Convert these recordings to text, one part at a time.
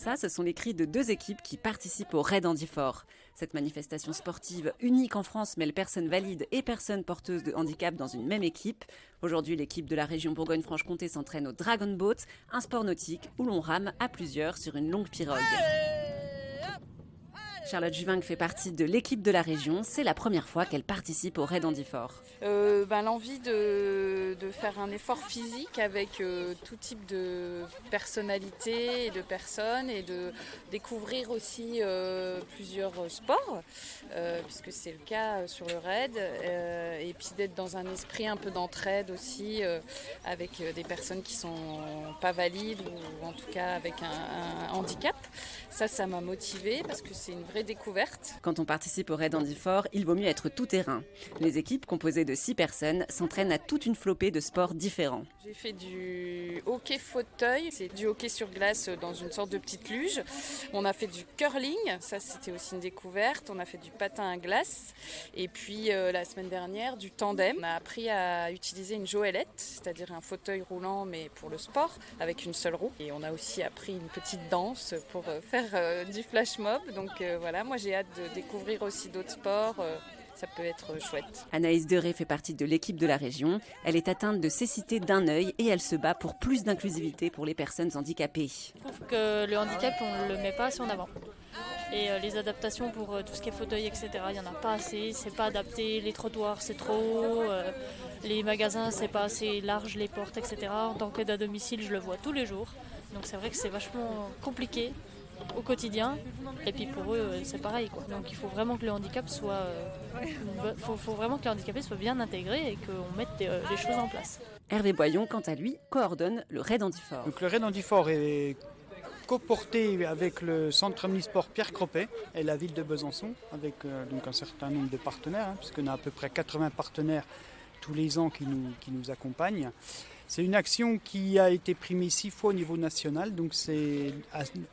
Ça, ce sont les cris de 2 équipes qui participent au Raid Andy Fort. Cette manifestation sportive unique en France mêle personnes valides et personnes porteuses de handicap dans une même équipe. Aujourd'hui, l'équipe de la région Bourgogne-Franche-Comté s'entraîne au Dragon Boat, un sport nautique où l'on rame à plusieurs sur une longue pirogue. Charlotte Juvin fait partie de l'équipe de la région. C'est la première fois qu'elle participe au Raid Andy Fort. L'envie de faire un effort physique avec tout type de personnalités et de personnes et de découvrir aussi plusieurs sports, puisque c'est le cas sur le raid, et puis d'être dans un esprit un peu d'entraide aussi avec des personnes qui sont pas valides ou en tout cas avec un handicap. Ça m'a motivée parce que c'est une vraie découverte. Quand on participe au Raid Andy Fort, il vaut mieux être tout terrain. Les équipes, composées de 6 personnes, s'entraînent à toute une flopée de sports différents. J'ai fait du hockey fauteuil, c'est du hockey sur glace dans une sorte de petite luge. On a fait du curling, ça c'était aussi une découverte. On a fait du patin à glace. Et puis la semaine dernière, du tandem. On a appris à utiliser une joëlette, c'est-à-dire un fauteuil roulant mais pour le sport, avec une seule roue. Et on a aussi appris une petite danse pour faire du flash mob. Donc voilà, moi j'ai hâte de découvrir aussi d'autres sports. Ça peut être chouette. Anaïs Deré fait partie de l'équipe de la région. Elle est atteinte de cécité d'un œil et elle se bat pour plus d'inclusivité pour les personnes handicapées. Je trouve que le handicap, on ne le met pas assez en avant. Et les adaptations pour tout ce qui est fauteuil, etc., il n'y en a pas assez, c'est pas adapté, les trottoirs c'est trop haut, les magasins c'est pas assez large, les portes, etc. En tant qu'aide à domicile, je le vois tous les jours. Donc c'est vrai que c'est vachement compliqué au quotidien, et puis pour eux c'est pareil, quoi. Donc il faut vraiment que le handicap soit faut vraiment que le handicapé soit bien intégré et qu'on mette les choses en place. Hervé Boyon, quant à lui, coordonne le Raid Andy Fort. Donc le Raid Andy Fort est coporté avec le centre omnisport Pierre Croppet et la ville de Besançon, avec donc un certain nombre de partenaires, puisqu'on a à peu près 80 partenaires tous les ans qui nous accompagnent. C'est une action qui a été primée 6 fois au niveau national, donc c'est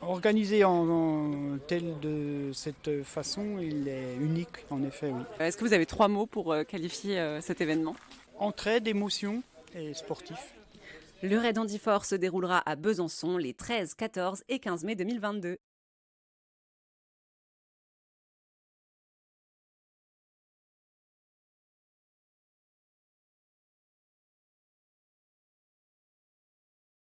organisé en tel de cette façon, il est unique en effet, oui. Est-ce que vous avez 3 mots pour qualifier cet événement ? Entraide, émotion et sportif. Le Raid Andy Fort se déroulera à Besançon les 13, 14 et 15 mai 2022.